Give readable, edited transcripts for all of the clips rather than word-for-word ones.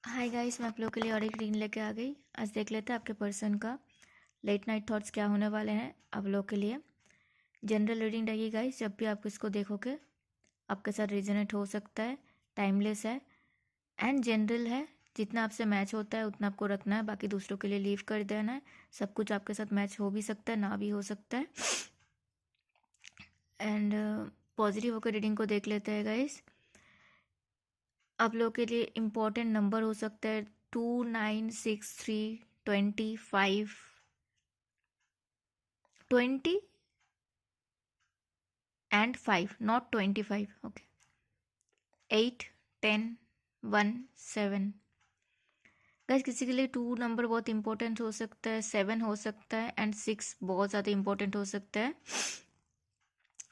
Hi guys, मैं आप लोगों के लिए और एक रीडिंग लेके आ गई। आज देख लेते हैं आपके पर्सन का लेट नाइट थॉट्स क्या होने वाले हैं आप लोगों के लिए। जनरल रीडिंग रहेगी गाइस। जब भी आप इसको देखोगे आपके साथ रिजोनेट हो सकता है। टाइमलेस है एंड जनरल है। जितना आपसे मैच होता है उतना आपको रखना है, बाकी दूसरों के लिए लीव कर देना है। सब कुछ आपके साथ मैच हो भी सकता है, ना भी हो सकता है। एंड पॉजिटिव होकर रीडिंग को देख लेते हैं गाइस। आप लोगों के लिए इम्पोर्टेंट नंबर हो सकता है 296325 20 and 5, not 25. Okay. 8, 10, 1, 7। गाइस किसी के लिए 2 नंबर बहुत इंपॉर्टेंट हो सकता है, 7 हो सकता है एंड 6 बहुत ज़्यादा इंपॉर्टेंट हो सकता है।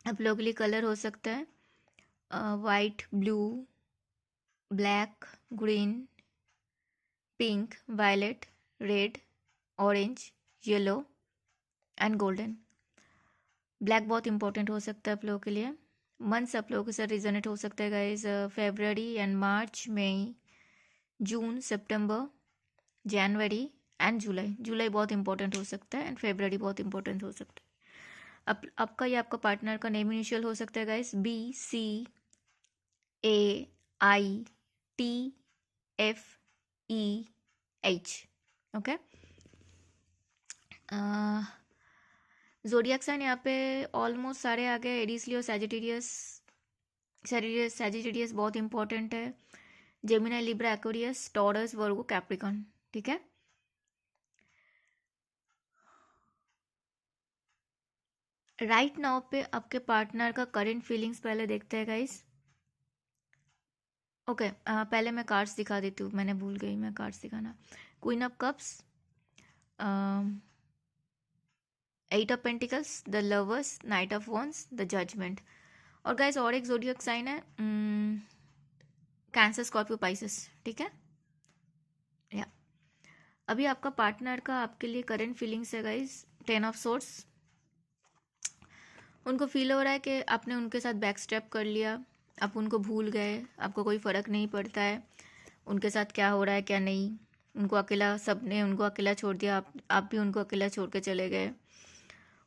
आप लोगों के लिए कलर हो सकता है white, blue, black, green, pink, violet, red, orange, yellow and golden. Black बहुत इंपॉर्टेंट हो सकता है आप लोगों के लिए। मंथ्स आप लोगों के साथ रिजोनेट हो सकता है guys. February and March, May, June, September, January and July. जुलाई बहुत इंपॉर्टेंट हो सकता है एंड फेब्रवरी बहुत इंपॉर्टेंट हो सकता है। अब आपका या आपका पार्टनर का नेम इनिशियल हो सकता है guys. BCAITFEH। Okay. Zodiac sign यहाँ पे ऑलमोस्ट सारे आ गए। Aries, Leo, Sagittarius. सैजिटेरियस बहुत इंपॉर्टेंट है। Gemini, Libra, Aquarius, Taurus, Virgo, Capricorn. ठीक है। राइट नाउ पे आपके पार्टनर का करंट फीलिंग्स पहले देखते हैं गाइस। ओके, पहले मैं कार्ड्स दिखा देती हूँ, मैंने भूल गई मैं कार्ड्स दिखाना। Queen of cups, 8 of pentacles, the lovers, knight of wands, the judgement. और गाइस और एक जोडियक साइन है, कैंसर, स्कॉर्पियो, पाइसेस। ठीक है। या अभी आपका पार्टनर का आपके लिए करंट फीलिंग्स है गाइस। 10 of swords. उनको फील हो रहा है कि आपने उनके साथ बैक स्टेप कर लिया, आप उनको भूल गए, आपको कोई फ़र्क नहीं पड़ता है उनके साथ क्या हो रहा है क्या नहीं। उनको अकेला, सबने उनको अकेला छोड़ दिया, आप भी उनको अकेला छोड़ के चले गए।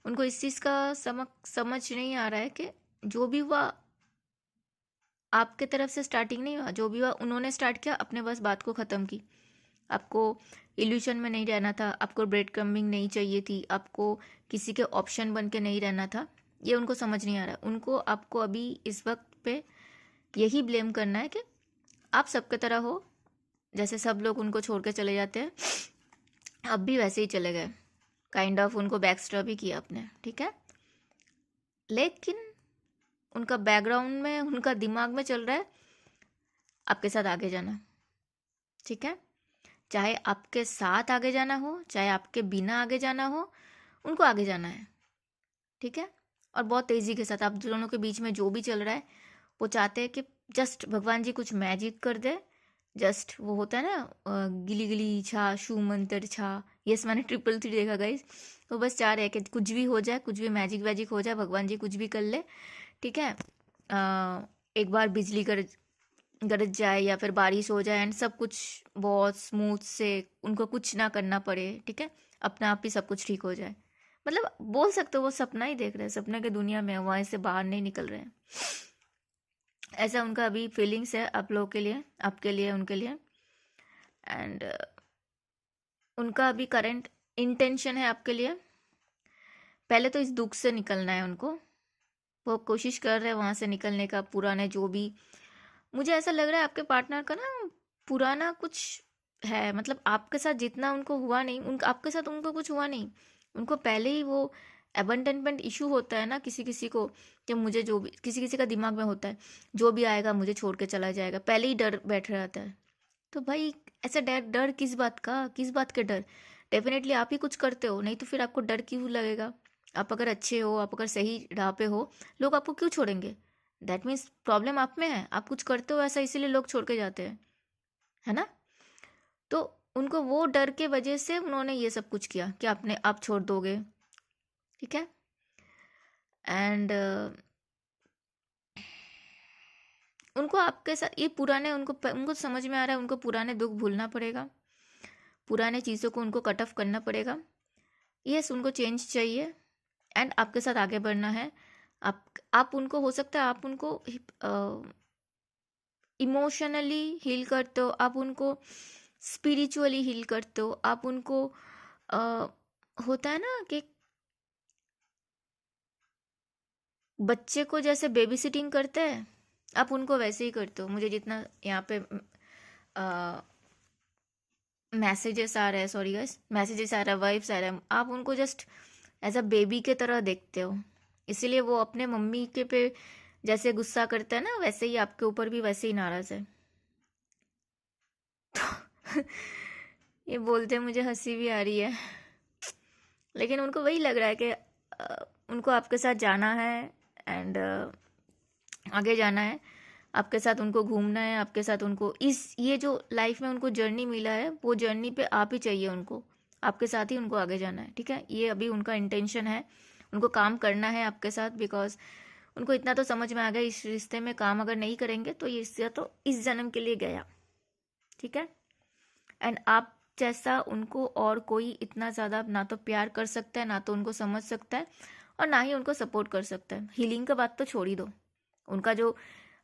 उनको इस चीज़ का समझ नहीं आ रहा है कि जो भी हुआ आपके तरफ से स्टार्टिंग नहीं हुआ, जो भी हुआ उन्होंने स्टार्ट किया, अपने बस बात को ख़त्म की। आपको इल्यूशन में नहीं रहना था, आपको ब्रेड क्रम्बिंग नहीं चाहिए थी, आपको किसी के ऑप्शन बन के नहीं रहना था। ये उनको समझ नहीं आ रहा। उनको आपको अभी इस वक्त पे यही ब्लेम करना है कि आप सबके तरह हो, जैसे सब लोग उनको छोड़ के चले जाते हैं, अब भी वैसे ही चले गए। काइंड ऑफ उनको बैकस्टैब भी किया आपने। ठीक है। लेकिन उनका बैकग्राउंड में, उनका दिमाग में चल रहा है आपके साथ आगे जाना। ठीक है। चाहे आपके साथ आगे जाना हो, चाहे आपके बिना आगे जाना हो, उनको आगे जाना है। ठीक है। और बहुत तेज़ी के साथ आप दोनों के बीच में जो भी चल रहा है, वो चाहते हैं कि जस्ट भगवान जी कुछ मैजिक कर दे। जस्ट वो होता है ना, गिली गिली छा शू मंतर छा। यस, मैंने 333 देखा गाइस। तो बस चाह रहे हैं कि कुछ भी हो जाए, कुछ भी मैजिक वैजिक हो जाए, भगवान जी कुछ भी कर ले। ठीक है। एक बार बिजली गरज गरज जाए या फिर बारिश हो जाए एंड सब कुछ बहुत स्मूथ से, उनको कुछ ना करना पड़े। ठीक है। अपने आप ही सब कुछ ठीक हो जाए। मतलब बोल सकते हो वो सपना ही देख रहे हैं, सपने के दुनिया में वहाँ से बाहर नहीं निकल रहे हैं। ऐसा उनका अभी फीलिंग्स है आप लोगों के लिए, आपके लिए, उनके लिए। एंड उनका अभी करंट इंटेंशन है आपके लिए, पहले तो इस दुख से निकलना है उनको। वो कोशिश कर रहे हैं वहाँ से निकलने का, पुराने जो भी। मुझे ऐसा लग रहा है आपके पार्टनर का ना पुराना कुछ है, मतलब आपके साथ जितना उनको हुआ नहीं, उनका आपके साथ उनको कुछ हुआ नहीं। उनको पहले ही वो अबंडनमेंट इशू होता है ना किसी किसी को, कि मुझे जो भी, किसी किसी का दिमाग में होता है जो भी आएगा मुझे छोड़ के चला जाएगा, पहले ही डर बैठ रहता है। तो भाई ऐसा डर, डर किस बात का, किस बात के डर? डेफिनेटली आप ही कुछ करते हो, नहीं तो फिर आपको डर क्यों लगेगा? आप अगर अच्छे हो, आप अगर सही राह पे हो, लोग आपको क्यों छोड़ेंगे? दैट मीन्स प्रॉब्लम आप में है, आप कुछ करते हो ऐसा, इसीलिए लोग छोड़ के जाते हैं, है ना? तो उनको वो डर के वजह से उन्होंने ये सब कुछ किया कि आपने, आप छोड़ दोगे। ठीक है। एंड उनको आपके साथ ये पुराने उनको समझ में आ रहा है, उनको पुराने दुख भूलना पड़ेगा, पुराने चीज़ों को उनको कट ऑफ करना पड़ेगा। यस, उनको चेंज चाहिए एंड आपके साथ आगे बढ़ना है। आप उनको, हो सकता है आप उनको इमोशनली हील करते हो, आप उनको स्पिरिचुअली हील करते हो, आप उनको होता है ना कि बच्चे को जैसे बेबी सिटिंग करते हैं, आप उनको वैसे ही करते हो। मुझे जितना यहाँ पे मैसेजेस आ रहे हैं, सॉरी गाइस, मैसेजेस आ रहा है, वाइब्स आ रहा है, आप उनको जस्ट एज अ बेबी के तरह देखते हो। इसीलिए वो अपने मम्मी के पे जैसे गुस्सा करता है ना, वैसे ही आपके ऊपर भी वैसे ही नाराज है। ये बोलते मुझे हंसी भी आ रही है, लेकिन उनको वही लग रहा है कि उनको आपके साथ जाना है एंड आगे जाना है, आपके साथ उनको घूमना है, आपके साथ उनको ये जो लाइफ में उनको जर्नी मिला है, वो जर्नी पे आप ही चाहिए उनको, आपके साथ ही उनको आगे जाना है। ठीक है, ये अभी उनका इंटेंशन है, उनको काम करना है आपके साथ, बिकॉज उनको इतना तो समझ में आ गया, इस रिश्ते में काम अगर नहीं करेंगे तो ये रिश्ता तो इस जन्म के लिए गया। ठीक है, एंड आप जैसा उनको और कोई इतना ज़्यादा ना तो प्यार कर सकता है, ना तो उनको समझ सकता है, और ना ही उनको सपोर्ट कर सकता है। हीलिंग का बात तो छोड़ ही दो, उनका जो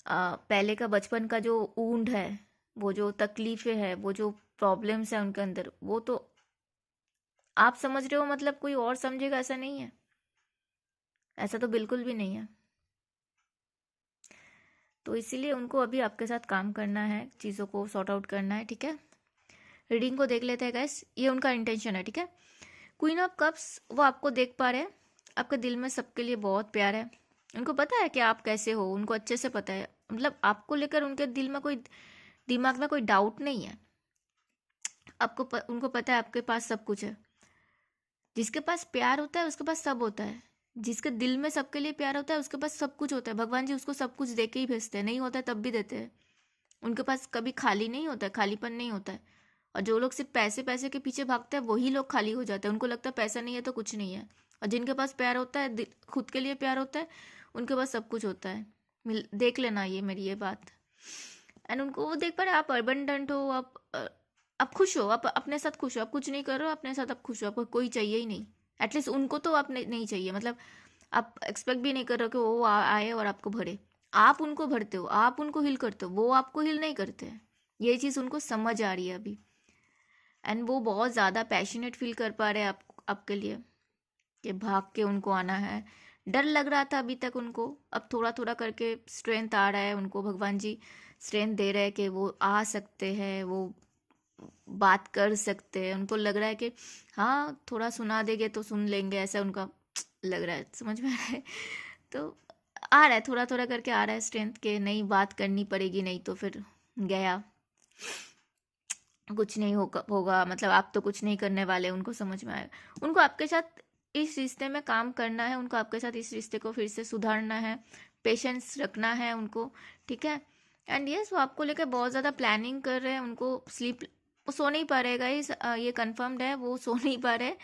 पहले का बचपन का जो ऊंड है, वो जो तकलीफें है, वो जो प्रॉब्लम्स है उनके अंदर, वो तो आप समझ रहे हो, मतलब कोई और समझेगा ऐसा नहीं है, ऐसा तो बिल्कुल भी नहीं है। तो इसीलिए उनको अभी आपके साथ काम करना है, चीज़ों को सॉर्ट आउट करना है। ठीक है, रीडिंग को देख लेते हैं गाइस, ये उनका इंटेंशन है। ठीक है, क्वीन ऑफ कप्स, वो आपको देख पा रहे हैं, आपके दिल में सबके लिए बहुत प्यार है, उनको पता है कि आप कैसे हो, उनको अच्छे से पता है, मतलब आपको लेकर उनके दिल में कोई, दिमाग में कोई डाउट नहीं है। उनको पता है आपके पास सब कुछ है। जिसके पास प्यार होता है उसके पास सब होता है, जिसके दिल में सबके लिए प्यार होता है उसके पास सब कुछ होता है। भगवान जी उसको सब कुछ दे के ही भेजते हैं, नहीं होता है तब भी देते हैं। उनके पास कभी खाली नहीं होता है, खालीपन नहीं होता है। और जो लोग सिर्फ पैसे पैसे के पीछे भागते हैं वही लोग खाली हो जाते हैं, उनको लगता है पैसा नहीं है तो कुछ नहीं है। और जिनके पास प्यार होता है, खुद के लिए प्यार होता है, उनके पास सब कुछ होता है। देख लेना ये मेरी ये बात। एंड उनको वो देख पा रहे, आप अबंडेंट हो, आप खुश हो, आप अपने साथ खुश हो, आप कुछ नहीं कर रहे हो, अपने साथ आप खुश हो, आपको कोई चाहिए ही नहीं। एटलीस्ट उनको तो आप नहीं चाहिए, मतलब आप एक्सपेक्ट भी नहीं कर रहे हो कि वो आए और आपको भरे। आप उनको भरते हो, आप उनको हील करते हो, वो आपको हील नहीं करते हैं। ये चीज़ उनको समझ आ रही है अभी, एंड वो बहुत ज़्यादा पैशनेट फील कर पा रहे हैं आपके लिए, कि भाग के उनको आना है। डर लग रहा था अभी तक उनको, अब थोड़ा थोड़ा करके स्ट्रेंथ आ रहा है उनको, भगवान जी स्ट्रेंथ दे रहे हैं कि वो आ सकते हैं, वो बात कर सकते हैं। उनको लग रहा है कि हाँ थोड़ा सुना देंगे तो सुन लेंगे, ऐसा उनका लग रहा है, समझ में आ रहा है। तो आ रहा है, थोड़ा थोड़ा करके आ रहा है स्ट्रेंथ के, नहीं बात करनी पड़ेगी, नहीं तो फिर गया, कुछ नहीं होगा, मतलब आप तो कुछ नहीं करने वाले, उनको समझ में आएगा। उनको आपके साथ इस रिश्ते में काम करना है, उनको आपके साथ इस रिश्ते को फिर से सुधारना है, पेशेंस रखना है उनको। ठीक है, एंड यस वो आपको लेकर बहुत ज़्यादा प्लानिंग कर रहे हैं। उनको वो सो नहीं पा रहे गाइस, ये कंफर्म्ड है, वो सो नहीं पा रहे।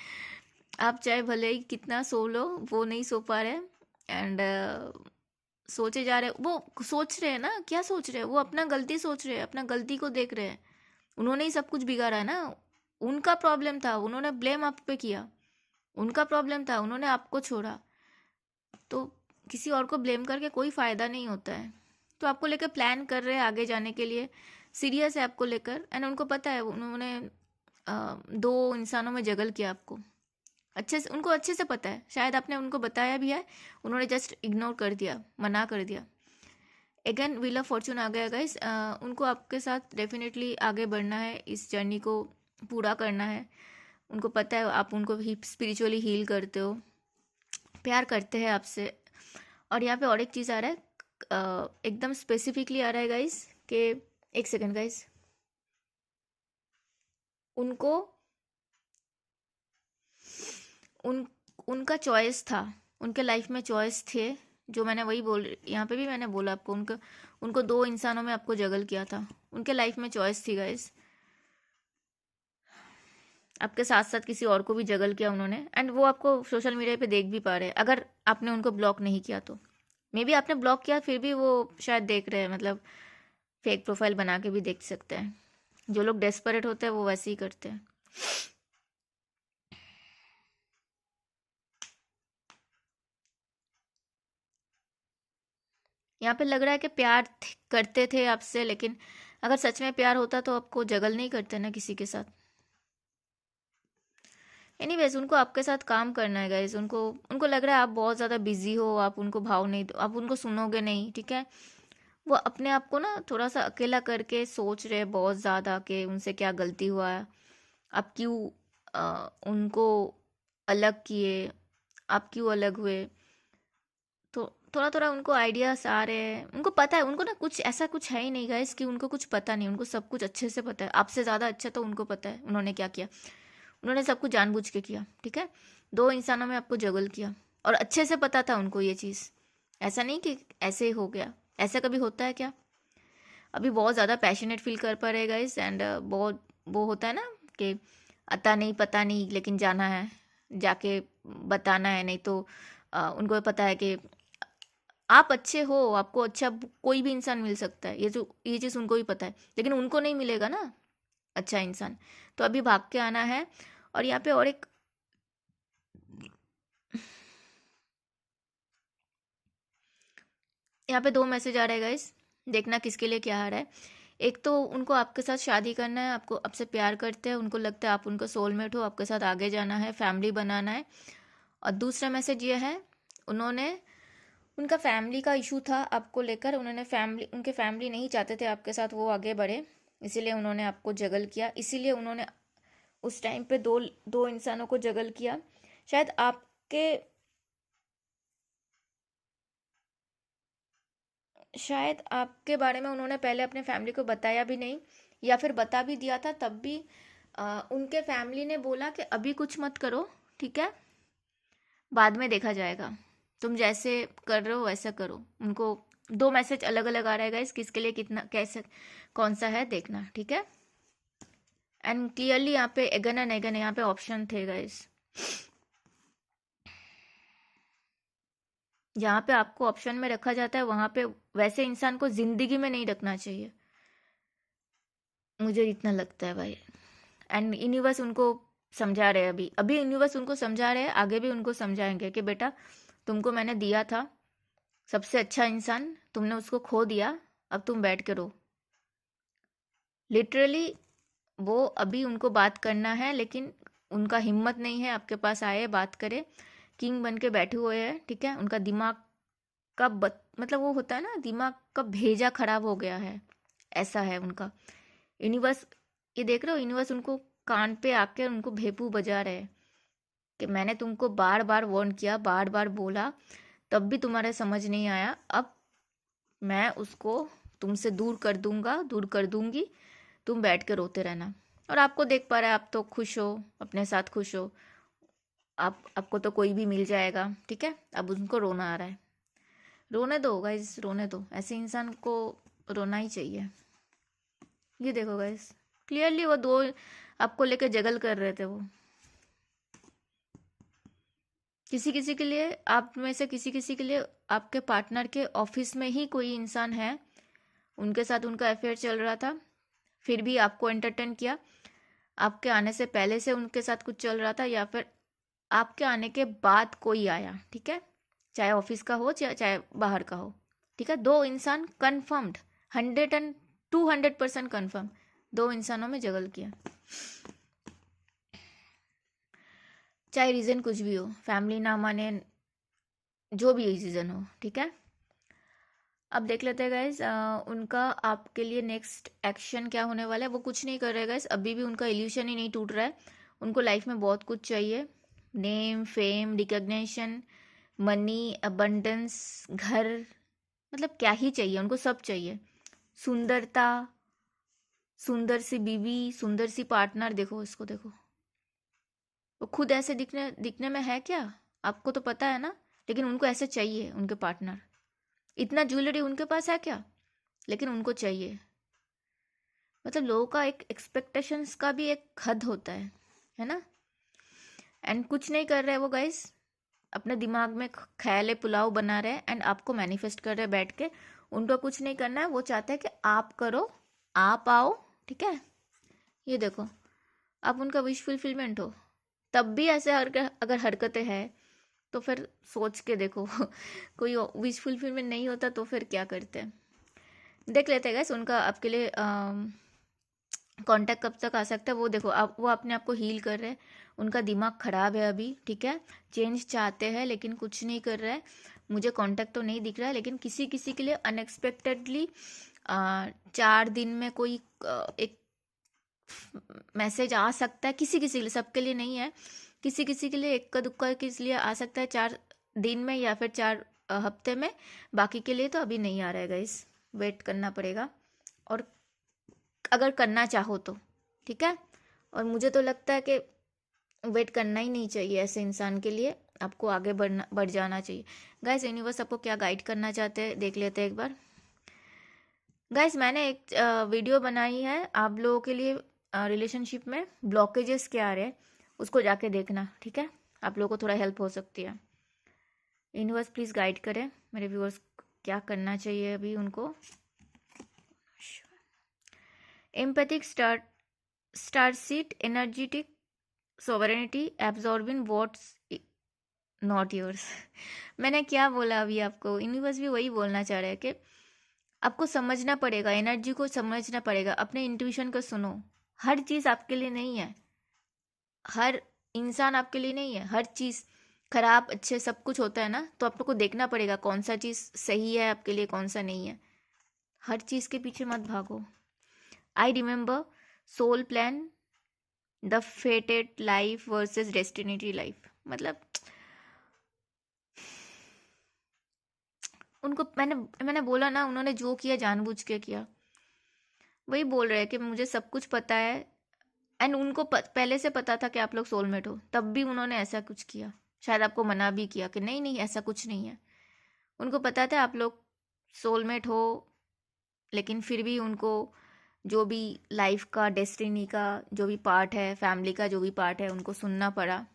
आप चाहे भले ही कितना सो लो, वो नहीं सो पा रहे। एंड सोचे जा रहे, वो सोच रहे हैं ना, क्या सोच रहे हैं, वो अपना गलती सोच रहे हैं, अपना गलती को देख रहे हैं। उन्होंने ही सब कुछ बिगाड़ा है ना, उनका प्रॉब्लम था, उन्होंने ब्लेम आप पे किया, उनका प्रॉब्लम था, उन्होंने आपको छोड़ा। तो किसी और को ब्लेम करके कोई फ़ायदा नहीं होता है। तो आपको लेकर प्लान कर रहे हैं आगे जाने के लिए, सीरियस है आपको लेकर। एंड उनको पता है, उन्होंने 2 इंसानों में जगल किया आपको अच्छे से, उनको अच्छे से पता है, शायद आपने उनको बताया भी है, उन्होंने जस्ट इग्नोर कर दिया, मना कर दिया। अगेन व्हील ऑफ फॉर्चून आ गया गाइस, उनको आपके साथ डेफिनेटली आगे बढ़ना है, इस जर्नी को पूरा करना है। उनको पता है आप उनको स्पिरिचुअली हील करते हो, प्यार करते हैं आपसे। और यहाँ पे और एक चीज़ आ रहा है, एकदम स्पेसिफिकली आ रहा है गाइस, कि एक सेकेंड गाइस, उनको उनका चॉइस था, उनके लाइफ में चॉइस थे, जो मैंने वही यहाँ पे भी मैंने बोला आपको, उनको 2 इंसानों में आपको जगल किया था, उनके लाइफ में चॉइस थी गाइस। आपके साथ साथ किसी और को भी जगल किया उन्होंने, एंड वो आपको सोशल मीडिया पे देख भी पा रहे हैं। अगर आपने उनको ब्लॉक नहीं किया तो, मे बी आपने ब्लॉक किया फिर भी वो शायद देख रहे हैं, मतलब फेक प्रोफाइल बना के भी देख सकते हैं। जो लोग डेस्परेट होते हैं वो वैसे ही करते हैं। यहाँ पे लग रहा है कि प्यार करते थे आपसे, लेकिन अगर सच में प्यार होता तो आपको जगल नहीं करते ना किसी के साथ। एनीवेज, उनको आपके साथ काम करना है गाइज। उनको उनको लग रहा है आप बहुत ज़्यादा बिजी हो, आप उनको भाव नहीं दो, आप उनको सुनोगे नहीं, ठीक है। वो अपने आप को ना थोड़ा सा अकेला करके सोच रहे हैं बहुत ज़्यादा कि उनसे क्या गलती हुआ है, आप क्यों उनको अलग किए, आप क्यों अलग हुए। तो थोड़ा थोड़ा उनको आइडियाज आ रहे हैं। उनको पता है, उनको ना कुछ ऐसा कुछ है ही नहीं गाइस कि उनको कुछ पता नहीं। उनको सब कुछ अच्छे से पता है, आपसे ज़्यादा अच्छा तो उनको पता है उन्होंने क्या किया। उन्होंने सब कुछ जानबूझ के किया, ठीक है। दो इंसानों में आपको जगल किया और अच्छे से पता था उनको ये चीज़। ऐसा नहीं कि ऐसे ही हो गया, ऐसा कभी होता है क्या। अभी बहुत ज़्यादा पैशनेट फील कर पा रहे गाइस, एंड बहुत वो होता है ना कि आता नहीं पता नहीं, लेकिन जाना है, जाके बताना है। नहीं तो उनको पता है कि आप अच्छे हो, आपको अच्छा कोई भी इंसान मिल सकता है, ये चीज़ उनको भी पता है, लेकिन उनको नहीं मिलेगा ना अच्छा इंसान। तो अभी भाग के आना है। और यहाँ पे और एक यहाँ पे दो मैसेज आ रहे हैं गाइस, देखना किसके लिए क्या आ रहा है। एक तो उनको आपके साथ शादी करना है, आपको आपसे प्यार करते हैं, उनको लगता है आप उनका सोलमेट हो, आपके साथ आगे जाना है, फैमिली बनाना है। और दूसरा मैसेज ये है, उन्होंने उनका फैमिली का इशू था आपको लेकर, उनके फैमिली नहीं चाहते थे आपके साथ वो आगे बढ़े, इसीलिए उन्होंने आपको जगल किया। इसीलिए उन्होंने उस टाइम पे दो दो इंसानों को जगल किया। शायद आपके बारे में उन्होंने पहले अपने फैमिली को बताया भी नहीं, या फिर बता भी दिया था तब भी उनके फैमिली ने बोला कि अभी कुछ मत करो, ठीक है, बाद में देखा जाएगा, तुम जैसे कर रहे हो वैसा करो। उनको दो मैसेज अलग अलग आ रहा है गाइस, किसके लिए कितना कैसे कौन सा है देखना, ठीक है। एंड क्लियरली यहाँ पे एगन एंड एगन यहाँ पे ऑप्शन थे गाइस। जहाँ पे आपको ऑप्शन में रखा जाता है वहां पे वैसे इंसान को जिंदगी में नहीं रखना चाहिए, मुझे इतना लगता है भाई। एंड यूनिवर्स उनको समझा रहे हैं, अभी अभी यूनिवर्स उनको समझा रहे हैं, आगे भी उनको समझाएंगे कि बेटा तुमको मैंने दिया था सबसे अच्छा इंसान, तुमने उसको खो दिया, अब तुम बैठ के रो। लिटरली वो अभी उनको बात करना है, लेकिन उनका हिम्मत नहीं है आपके पास आए बात करे। किंग बन के बैठे हुए हैं, ठीक है। उनका दिमाग का मतलब वो होता है ना, दिमाग का भेजा खराब हो गया है, ऐसा है उनका। यूनिवर्स, ये देख रहे हो, यूनिवर्स उनको कान पे आके उनको भेपू बजा रहे हैं कि मैंने तुमको बार बार वार्न किया, बार बार बोला, तब भी तुम्हारे समझ नहीं आया। अब मैं उसको तुमसे दूर कर दूंगा, दूर कर दूंगी, तुम बैठ के रोते रहना। और आपको देख पा रहा है, आप तो खुश हो, अपने साथ खुश हो, आपको तो कोई भी मिल जाएगा, ठीक है। अब उनको रोना आ रहा है, रोने दो गाइस, रोने दो, ऐसे इंसान को रोना ही चाहिए। ये देखो गाइस, क्लियरली वो दो आपको लेके जगल कर रहे थे। वो किसी किसी के लिए, आप में से किसी किसी के लिए आपके पार्टनर के ऑफिस में ही कोई इंसान है, उनके साथ उनका अफेयर चल रहा था, फिर भी आपको एंटरटेन किया। आपके आने से पहले से उनके साथ कुछ चल रहा था, या फिर आपके आने के बाद कोई आया, ठीक है, चाहे ऑफिस का हो चाहे बाहर का हो, ठीक है। दो इंसान कन्फर्म्ड, 200% कन्फर्म, दो इंसानों में जगल किया, चाहे रीज़न कुछ भी हो, फैमिली ना माने, जो भी रीज़न हो, ठीक है। अब देख लेते हैं गाइज उनका आपके लिए नेक्स्ट एक्शन क्या होने वाला है। वो कुछ नहीं कर रहे गाइज, अभी भी उनका इल्यूशन ही नहीं टूट रहा है। उनको लाइफ में बहुत कुछ चाहिए, name, fame, recognition, money, abundance, घर, मतलब क्या ही चाहिए उनको, सब चाहिए। सुंदरता, सुंदर सी बीवी, सुंदर सी पार्टनर, देखो इसको देखो, वो खुद ऐसे दिखने दिखने में है क्या, आपको तो पता है ना, लेकिन उनको ऐसे चाहिए उनके पार्टनर। इतना ज्वेलरी उनके पास है क्या, लेकिन उनको चाहिए। मतलब लोगों का एक एक्सपेक्टेशंस का भी एक हद होता है ना। एंड कुछ नहीं कर रहे वो गाइस, अपने दिमाग में ख्याल पुलाव बना रहे हैं एंड आपको मैनिफेस्ट कर रहे हैं बैठ के। उनको कुछ नहीं करना है, वो चाहते हैं कि आप करो, आप आओ, ठीक है। ये देखो, आप उनका विश फुलफिलमेंट हो। तब भी ऐसे अगर हरकतें हैं तो फिर सोच के देखो कोई विश फुलफिलमेंट नहीं होता तो फिर क्या करते हैं। देख लेते हैं गैस उनका आपके लिए कांटेक्ट कब तक आ सकता है। वो देखो, आप वो अपने आप को हील कर रहे हैं, उनका दिमाग खराब है अभी, ठीक है। चेंज चाहते हैं लेकिन कुछ नहीं कर रहा है। मुझे कांटेक्ट तो नहीं दिख रहा है, लेकिन किसी किसी के लिए अनएक्सपेक्टेडली 4 दिन में कोई एक मैसेज आ सकता है। किसी किसी के लिए, सबके लिए नहीं है, किसी किसी के लिए इक्का दुक्का किस लिए आ सकता है 4 दिन में या फिर 4 हफ्ते में। बाकी के लिए तो अभी नहीं आ रहा है गाइस, वेट करना पड़ेगा। और अगर करना चाहो तो ठीक है। और मुझे तो लगता है कि वेट करना ही नहीं चाहिए ऐसे इंसान के लिए, आपको आगे बढ़ जाना चाहिए। गाइस यूनिवर्स आपको क्या गाइड करना चाहते हैं देख लेते हैं एक बार। गाइस मैंने एक वीडियो बनाई है आप लोगों के लिए, रिलेशनशिप में ब्लॉकेजेस क्या आ रहे हैं उसको जाके देखना, ठीक है। आप लोगों को थोड़ा हेल्प हो सकती है। यूनिवर्स प्लीज़ गाइड करें मेरे व्यूअर्स, क्या करना चाहिए अभी उनको। Empathic starseed energetic sovereignty absorbing what's not yours. मैंने क्या बोला अभी आपको, यूनिवर्स भी वही बोलना चाह रहा है कि आपको समझना पड़ेगा, एनर्जी को समझना पड़ेगा, अपने इंट्यूशन को सुनो। हर चीज़ आपके लिए नहीं है, हर इंसान आपके लिए नहीं है, हर चीज़ खराब अच्छे सब कुछ होता है ना, तो आपको देखना पड़ेगा कौन सा चीज़ सही है आपके लिए, कौन सा नहीं है। हर चीज़ के पीछे मत भागो। I remember soul plan the fated life versus destinatory life. मतलब उनको मैंने बोला ना, उन्होंने जो किया जानबूझ के किया। वही बोल रहे हैं कि मुझे सब कुछ पता है, एंड उनको पहले से पता था कि आप लोग सोलमेट हो, तब भी उन्होंने ऐसा कुछ किया। शायद आपको मना भी किया कि नहीं नहीं ऐसा कुछ नहीं है। उनको पता था आप लोग सोलमेट हो, लेकिन फिर भी उनको जो भी लाइफ का, डेस्टिनी का जो भी पार्ट है, फैमिली का जो भी पार्ट है, उनको सुनना पड़ा,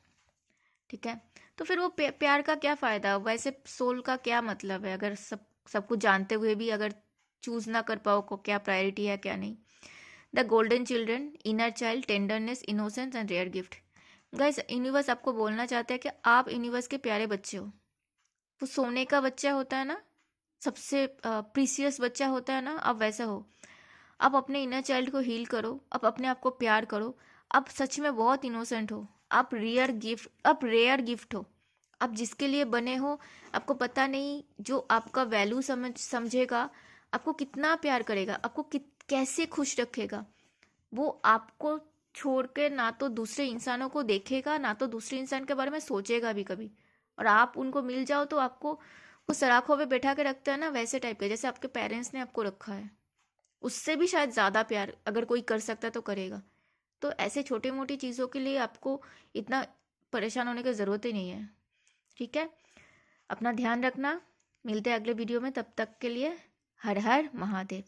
ठीक है। तो फिर वो प्यार का क्या फ़ायदा, वैसे सोल का क्या मतलब है अगर सब कुछ जानते हुए भी अगर चूज ना कर पाओ को क्या प्रायोरिटी है क्या नहीं। The golden children, inner child, tenderness, innocence and rare gift. Guys universe आपको बोलना चाहते हैं कि आप यूनिवर्स के प्यारे बच्चे हो। वो सोने का बच्चा होता है ना, सबसे प्रीसियस बच्चा होता है ना, आप वैसा हो। आप अपने इनर चाइल्ड को हील करो, आप अपने आप को प्यार करो। आप सच में बहुत इनोसेंट हो, आप रेयर गिफ्ट हो। आप जिसके लिए बने हो, आपको पता नहीं, जो आपका वैल्यू समझेगा, आपको कितना प्यार करेगा, आपको कैसे खुश रखेगा, वो आपको छोड़ के ना तो दूसरे इंसानों को देखेगा, ना तो दूसरे इंसान के बारे में सोचेगा भी कभी। और आप उनको मिल जाओ तो आपको वो सराखों पे बैठा के रखता है ना, वैसे टाइप के जैसे आपके पेरेंट्स ने आपको रखा है, उससे भी शायद ज़्यादा प्यार अगर कोई कर सकता है तो करेगा। तो ऐसे छोटी मोटी चीज़ों के लिए आपको इतना परेशान होने की ज़रूरत ही नहीं है, ठीक है। अपना ध्यान रखना, मिलते हैं अगले वीडियो में, तब तक के लिए हर हर महादेव।